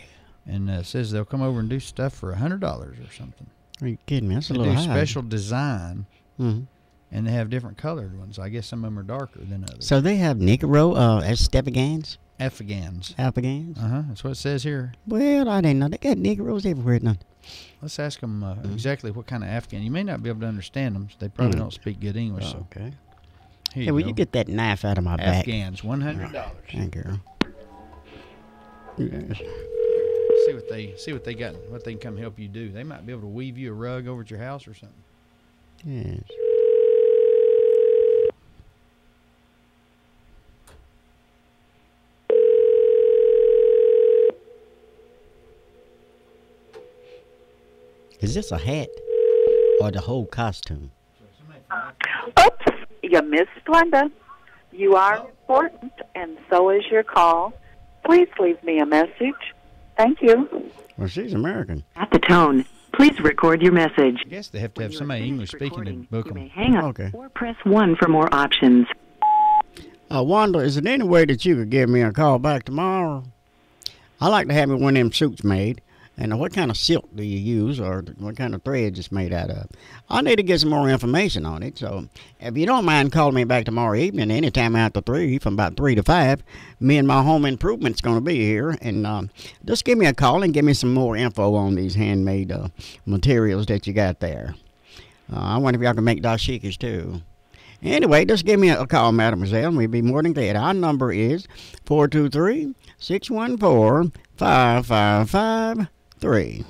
And says they'll come over and do stuff for $100 or something. are you kidding me? That's a They little do high. special design, Mhm. and they have different colored ones. I guess some of them are darker than others. So they have Negro, as Afghans? Afghans. Afghans? That's what it says here. Well, I didn't know. They got Negroes everywhere. None. Let's ask them exactly what kind of Afghan. You may not be able to understand them. So they probably don't speak good English. So. Okay. Here Hey, will you get that knife out of my back? Afghans, $100. Thank you. Yes. See what they got, what they can come help you do. They might be able to weave you a rug over at your house or something. Yes. Is this a hat or the whole costume? Oops, you missed Glenda. You are important, and so is your call. Please leave me a message. Thank you. Well, she's American. At the tone, please record your message. I guess they have to have somebody English speaking to book You may them. hang up Okay. or press 1 for more options. Wanda, is there any way that you could give me a call back tomorrow? I like to have me one of them suits made. And what kind of silk do you use, or what kind of thread it's made out of? I need to get some more information on it. So if you don't mind calling me back tomorrow evening, anytime after 3, from about 3 to 5, me and my home improvement's going to be here. And just give me a call and give me some more info on these handmade materials that you got there. I wonder if y'all can make dashikis too. Anyway, just give me a call, mademoiselle, and we'd be more than glad. Our number is 423-614-5553.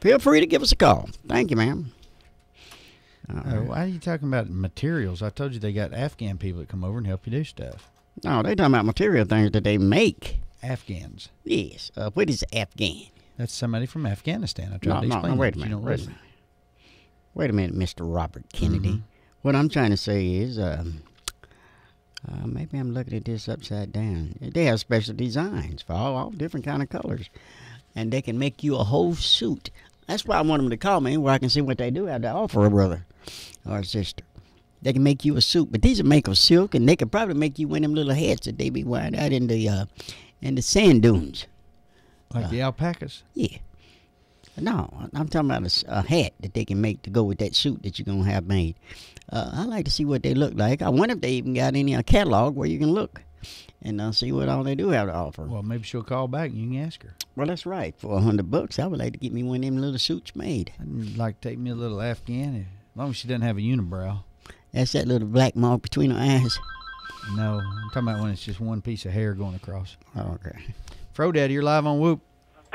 Feel free to give us a call. Thank you, ma'am. Why are you talking about materials? I told you they got Afghan people that come over and help you do stuff. No, they talking about material things that they make. Afghans. Yes. What is Afghan? That's somebody from Afghanistan. I tried to explain wait that. a You minute. don't listen. Wait a minute, Mr. Robert Kennedy. What I'm trying to say is, maybe I'm looking at this upside down. They have special designs for all different kind of colors. And they can make you a whole suit. That's why I want them to call me, where I can see what they do have to offer a brother or a sister. They can make you a suit, but these are made of silk, and they could probably make you one of them little hats that they be wearing out in the sand dunes. Like the alpacas? Yeah. No, I'm talking about a hat that they can make to go with that suit that you're going to have made. I like to see what they look like. I wonder if they even got any catalog where you can look and see what all they do have to offer. Well, maybe she'll call back and you can ask her. Well, that's right. For $100, I would like to get me one of them little suits made. I'd like to take me a little Afghan, as long as she doesn't have a unibrow. That's that little black mark between her eyes. No, I'm talking about when it's just one piece of hair going across. Oh, okay. FRO Daddy, you're live on Whoop.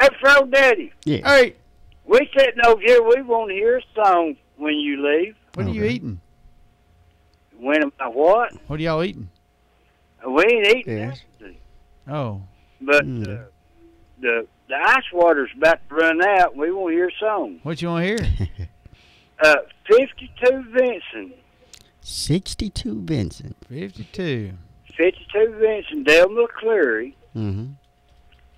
Hey, FRO Daddy. Yeah. Hey, We sitting over here. We want to hear a song when you leave. what are you eating? When am I what? What are y'all eating? We ain't eating Yes. anything. Oh, But the ice water's about to run out. We want to hear a song. what you want to hear? 52 Vincent. 62 Vincent. 52. 52 Vincent, Dale McCleary. Mm-hmm.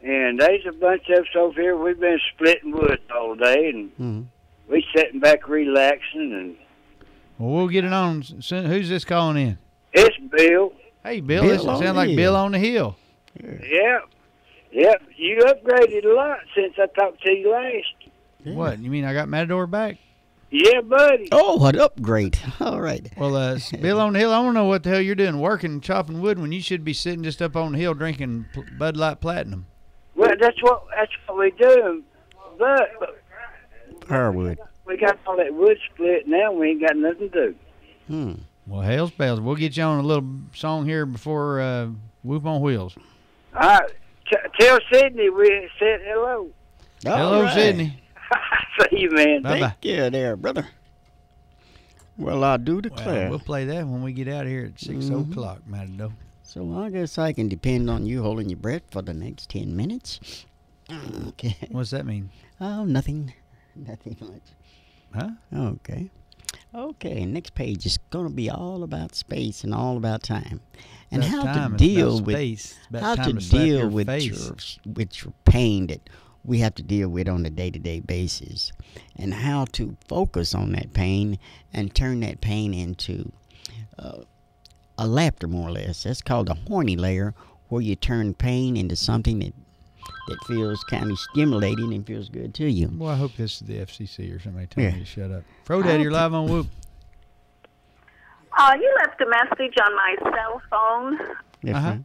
And there's a bunch of us over here. We've been splitting wood all day, and we sitting back relaxing. And Well, we'll get it on soon. Who's this calling in? it's Bill. Hey, Bill. Bill This on sounds the like hill. Bill on the hill. Yeah. Yep, you upgraded a lot since I talked to you last. Yeah. What? You mean I got Matador back? Yeah, buddy. Oh, an upgrade. All right. Well, Bill on the hill, I don't know what the hell you're doing working chopping wood when you should be sitting just up on the hill drinking Bud Light Platinum. Well, that's what we do. But Firewood. we got all that wood split now. We ain't got nothing to do. Well, hell's bells. We'll get you on a little song here before Whoop on Wheels. All right. Tell Sydney we said hello. Hello, right. Sydney. See you, man. Bye-bye. Thank you there, brother. Well, I do Well, declare. we'll play that when we get out of here at 6 o'clock, Matador. So I guess I can depend on you holding your breath for the next 10 minutes. Okay. What's that mean? Oh, nothing. Nothing much. Huh? Okay. Okay, next page is going to be all about space and all about time. And About how time, to it's deal about with space. It's about how time to slap deal your with face. your pain that we have to deal with on a day-to-day basis, and how to focus on that pain and turn that pain into a laughter, more or less. That's called a horny layer, where you turn pain into something that feels kind of stimulating and feels good to you. Well, I hope this is the FCC or somebody telling Yeah. me to shut up. FRO Daddy, you're live on Whoop. You left a message on my cell phone, Yes, Uh-huh. ma'am.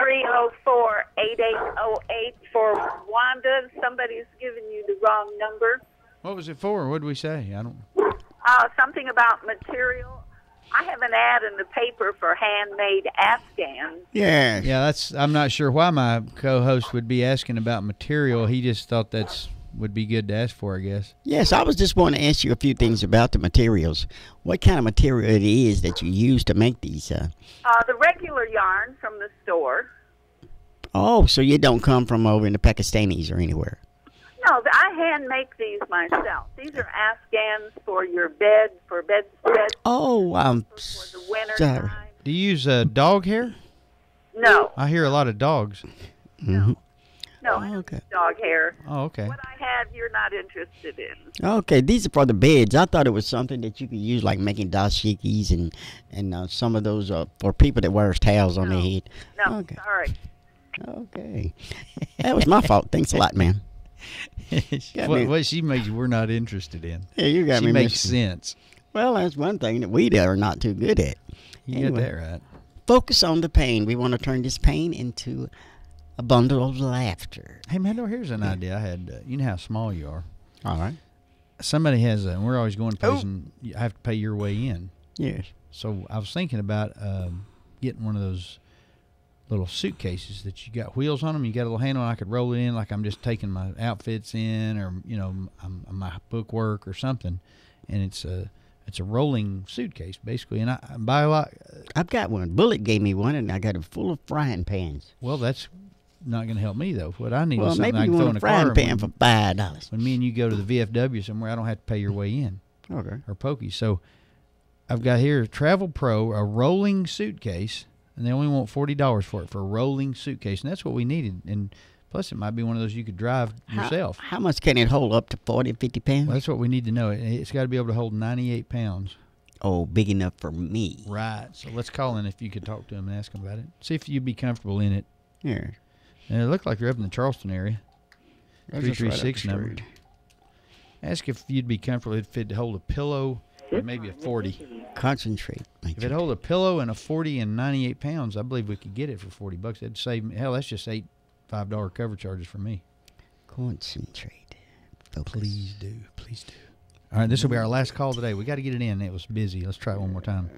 304-8808 for Wanda. Somebody's giving you the wrong number. What was it for? What did we say? I don't. Something about material. I have an ad in the paper for handmade Afghans. Yeah. Yeah, that's. I'm not sure why my co-host would be asking about material. He just thought would be good to ask for, I guess. Yes, I was just wanting to ask you a few things about the materials. What kind of material it is that you use to make these? The regular yarn from the store. Oh, so you don't come from over in the Pakistanis or anywhere? No, I hand make these myself. These are Afghans for your bed, for bedspreads. Oh, for the winter time. Do you use dog hair? No. I hear a lot of dogs. Mm-hmm. No, I don't use dog hair. Oh, okay. What I have, you're not interested in. Okay, these are for the beds. I thought it was something that you could use, like making dashikis and some of those for people that wears towels on their head. No, okay. Sorry. Okay. That was my fault. Thanks a lot, man. What she makes we're not interested in. Yeah, you got me. She makes missing. sense. Well, that's one thing that we are not too good at. You got that right. Focus on the pain. We want to turn this pain into a bundle of laughter. Hey, Matador, here's an idea I had. You know how small you are. All right. Somebody has and we're always going to place and you have to pay your way in. Yes. So I was thinking about getting one of those little suitcases that you got wheels on them. You got a little handle, and I could roll it in like I'm just taking my outfits in, or my bookwork or something. And it's a rolling suitcase basically. And I buy a lot. I've got one. Bullet gave me one, and I got it full of frying pans. Well, that's not going to help me though. What I need is something maybe I can you throw want in a a car. frying pan for $5. When me and you go to the VFW somewhere, I don't have to pay your way in. Okay. Or Pokey. So I've got here Travel Pro, a rolling suitcase. And they only want $40 for it, for a rolling suitcase. And that's what we needed. And plus, it might be one of those you could drive yourself. How much can it hold? Up to 40, 50 pounds? Well, that's what we need to know. It's got to be able to hold 98 pounds. Oh, big enough for me. Right. So let's call in if you could talk to him and ask him about it. See if you'd be comfortable in it. Yeah. And it looked like you're up in the Charleston area. That's just 336 right up the number. street. Ask if you'd be comfortable if it'd hold a pillow and maybe a 40. Concentrate. If it hold a pillow and a 40 and 98 pounds, I believe we could get it for $40. It'd save me. Hell, that's just $5 cover charges for me. Concentrate. Focus. Please do. Please do. All right, this will be our last call today. We got to get it in. It was busy. Let's try it one more time.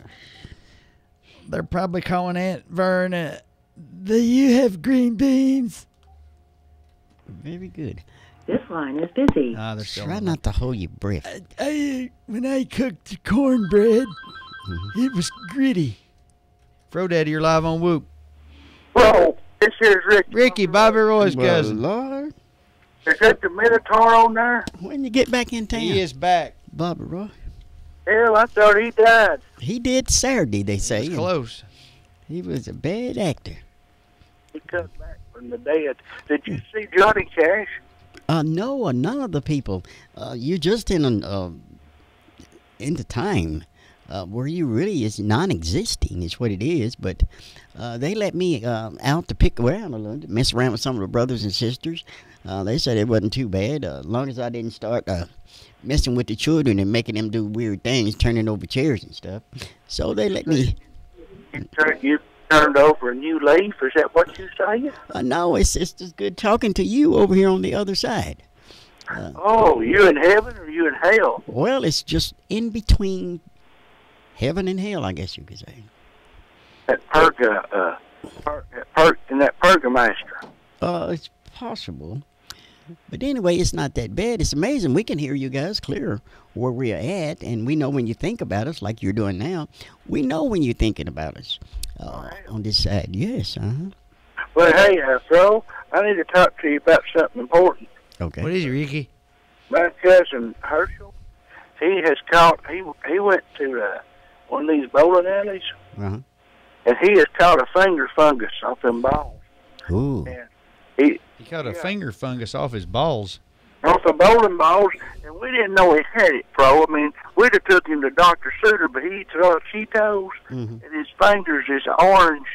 They're probably calling Aunt Verna. Do you have green beans? Very good. This line is busy. They're still Try not to hold your breath. When I cooked the cornbread, it was gritty. FRO Daddy, you're live on Whoop. Whoa, this here's Rick. Ricky, Bobby Roy's cousin. Lord. Is that the Minotaur on there? When you get back in town? He is back. Bobby Roy. Hell, I thought he died. He did Saturday, they say. Close. He was a bad actor. He come back from the dead. Did you see Johnny Cash? No, none of the people. You're just in the time where you really is non-existing is what it is. But they let me out to pick around a little, to mess around with some of the brothers and sisters. They said it wasn't too bad, as long as I didn't start messing with the children and making them do weird things, turning over chairs and stuff. So they let me. You turned over a new leaf? Is that what you say? No, it's just good talking to you over here on the other side. Oh, you in heaven or you in hell? Well, it's just in between heaven and hell, I guess you could say. That Purgamaster. It's possible. But anyway, it's not that bad. It's amazing. We can hear you guys clear where we're at, and we know when you think about us like you're doing now. We know when you're thinking about us on this side. Yes, Well, hey, Fro, I need to talk to you about something important. Okay. What is it, Ricky? My cousin Herschel, he has caught, he went to one of these bowling alleys, and he has caught a finger fungus off them balls. Ooh. And he caught a finger fungus off his balls. Off the bowling balls, and we didn't know he had it, Fro. I mean, we'd have took him to Dr. Suter, but he eats a lot of Cheetos, and his fingers is orange,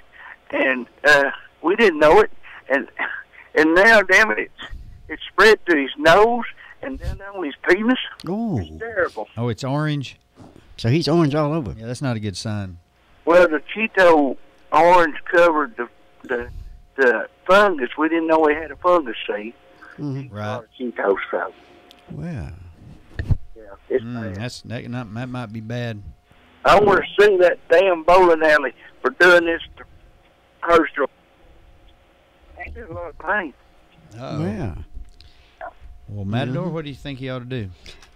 and we didn't know it, and now, damn it, it's spread to his nose and then on his penis. Oh. It's terrible. Oh, it's orange? So he's orange all over. Yeah, that's not a good sign. Well, the Cheeto orange covered the fungus. We didn't know he had a fungus, see? Right. Cheetos, so. Well. It's bad. That might be bad. I want to sue that damn bowling alley for doing this to Herschel. Ain't there a lot of pain? Yeah. Well, Matador, what do you think he ought to do?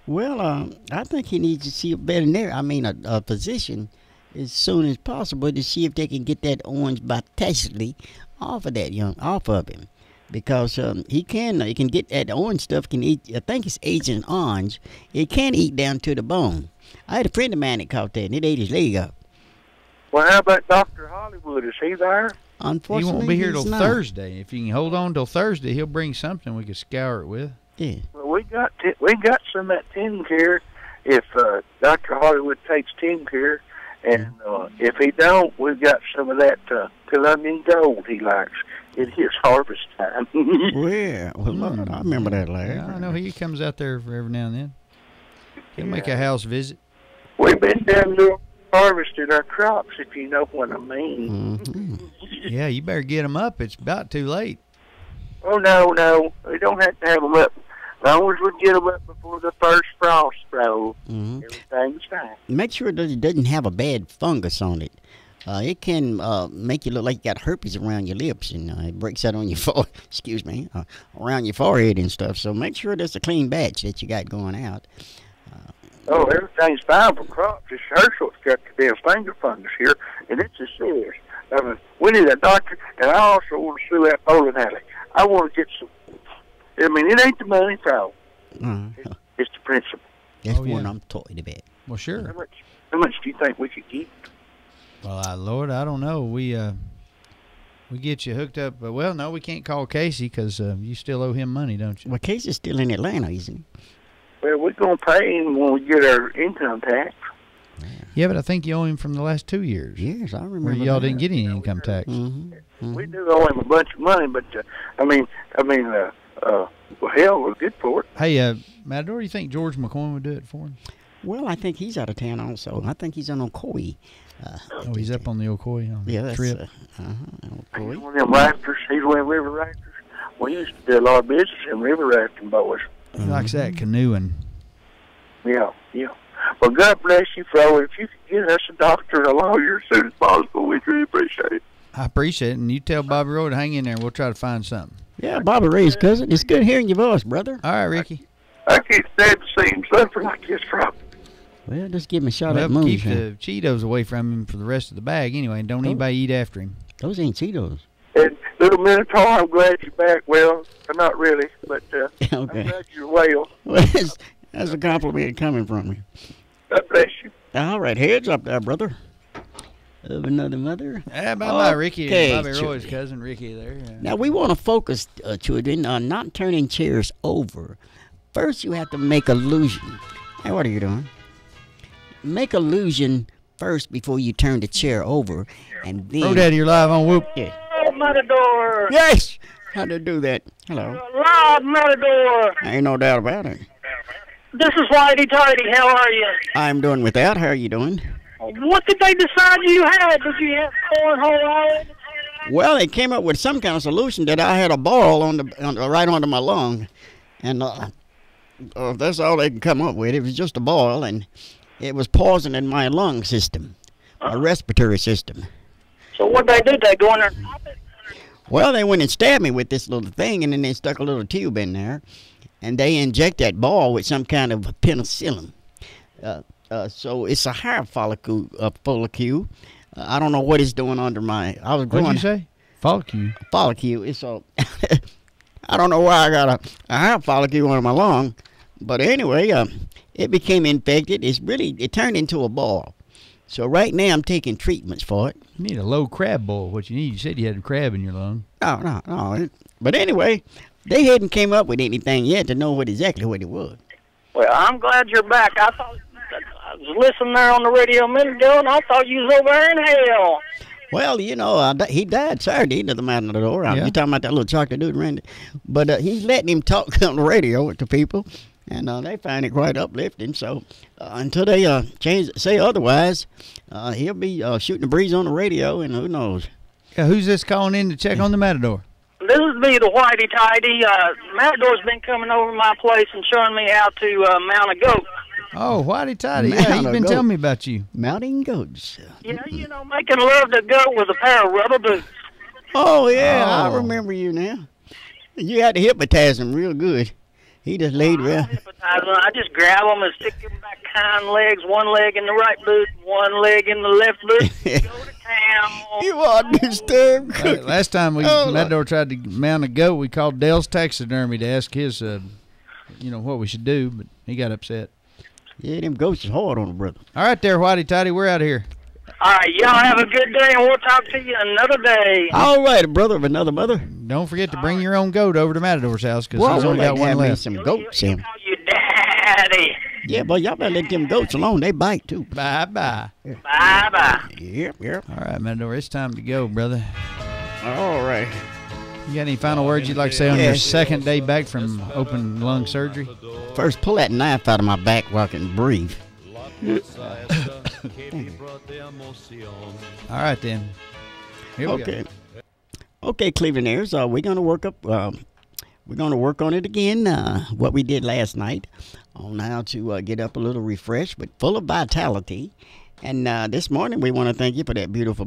Well, I think he needs to see a veterinarian. I mean, a physician as soon as possible to see if they can get that orange vitality off of him, because he can get that orange stuff. Can eat. I think it's Agent Orange. It can eat down to the bone. I had a friend of mine that caught that, and it ate his leg up. Well, how about Dr. Hollywood? Is he there? Unfortunately, he won't be here till not. Thursday. If you can hold on till Thursday, he'll bring something we could scour it with. Yeah. Well, we got some of that tin care. If Dr. Hollywood takes tin care, and if he don't, we've got some of that Colombian gold he likes. It is harvest time. Well, I remember that, Larry. Yeah, I know he comes out there every now and then. He'll make a house visit. We've been down there harvesting our crops, if you know what I mean. Mm-hmm. Yeah, you better get them up. It's about too late. Oh, no. We don't have to have them up. As long as we get them up before the first frost throw, everything's fine. Make sure that it doesn't have a bad fungus on it. It can make you look like you got herpes around your lips, and it breaks out on your around your forehead and stuff. So make sure there's a clean batch that you got going out. Everything's fine for crops. It's Herschel's got the damn finger fungus here, and it's a serious. I mean, we need a doctor, and I also want to sue that bowling alley. I want to get some. I mean, it ain't the money problem. It's the principle. That's what I'm talking about. Well, sure. How much do you think we could get? Well, Lord, I don't know. We get you hooked up. Well, no, we can't call Casey because you still owe him money, don't you? Well, Casey's still in Atlanta, isn't he? Well, we're going to pay him when we get our income tax. Yeah, but I think you owe him from the last 2 years. Yes, I remember. Where y'all didn't get any income tax. We do owe him a bunch of money, but well, hell, we're good for it. Hey, Matador, you think George McCoy would do it for him? Well, I think he's out of town also. I think he's on Ocoee. He's up on the Ocoee trip. He's one of them rafters. He's one of them river rafters. We used to do a lot of business in river rafting, boys. He likes that canoeing. Yeah. Well, God bless you, Fro. If you could get us a doctor and a lawyer as soon as possible, we'd really appreciate it. I appreciate it, and you tell Bobby Roy to hang in there, and we'll try to find something. Yeah, Bobby Ray's cousin. It's good hearing your voice, brother. All right, Ricky. I can't stand to see him suffer like this, Fro. Well, just give him a shot at moonshine. Keep the Cheetos away from him for the rest of the bag anyway, and don't anybody eat after him. Those ain't Cheetos. And little Minotaur, I'm glad you're back. Well, not really, but okay. I'm glad you're well. Well, that's a compliment coming from you. God bless you. All right, heads up there, brother. Of another mother. Yeah, bye, Ricky. Bobby Roy's cousin, Ricky there. Yeah. Now, we want to focus, children, on not turning chairs over. First, you have to make illusion. Hey, what are you doing? Make illusion first before you turn the chair over, and then... FRO Daddy, you're live on Whoop. Yeah. Oh, Matador. Yes! How to do that? Hello. Live, Matador. Ain't no doubt about it. This is Whitey Tidy. How are you? I'm doing without. How are you doing? What did they decide you had? Did you have cornhole? Well, they came up with some kind of solution that I had a ball right under my lung, and that's all they could come up with. It was just a ball, and it was poisoning my lung system, my respiratory system. So what they do? They go in there and pop it? Well, they went and stabbed me with this little thing, and then they stuck a little tube in there, and they inject that ball with some kind of penicillin. So it's a hair follicle. I don't know what it's doing under my. What'd you say? Follicle. Follicle. It's a. I don't know why I got a hair follicle under my lung, but anyway, it became infected. It turned into a ball. So right now I'm taking treatments for it. You need a low crab boil. What you need? You said you had a crab in your lung. No. But anyway, they hadn't came up with anything yet to know exactly what it was. Well, I'm glad you're back. I was listening there on the radio a minute ago, and I thought you was over there in hell. Well, he died Saturday to the Matador. Yeah. You talking about that little chocolate dude, Randy? But he's letting him talk on the radio to people, and they find it quite uplifting. So until they say otherwise, he'll be shooting the breeze on the radio, and who knows? Who's this calling in to check on the Matador? This is me, the Whitey Tidy. Matador's been coming over my place and showing me how to mount a goat. Oh, whitey tighty. Yeah, he's been telling me about you. Mountain goats. Yeah, making love to goat with a pair of rubber boots. Oh, yeah, I remember you now. You had to hypnotize him real good. He just laid around. I just grab them and stick them back hind legs, one leg in the right boot, one leg in the left boot. Go to town. You are disturbed. Last time Matador tried to mount a goat, we called Dale's taxidermy to ask his, what we should do, but he got upset. Yeah, them goats is hard on the brother. All right there, whitey tighty, we're out of here. All right, y'all have a good day, and we'll talk to you another day. All right, brother of another mother. Don't forget to bring your own goat over to Matador's house, because he's only got one left. Some goats in. Call you Daddy. Yeah, but y'all better let them goats alone. They bite, too. Bye-bye. Bye-bye. Yep. All right, Matador, it's time to go, brother. All right. You got any final words you'd like to say on your second day back from open lung surgery? First, pull that knife out of my back while I can breathe. All right, then. Here we go. Okay, Clevelanders, we're gonna work up. We're gonna work on it again. What we did last night on how to get up a little refreshed, but full of vitality. And this morning, we want to thank you for that beautiful.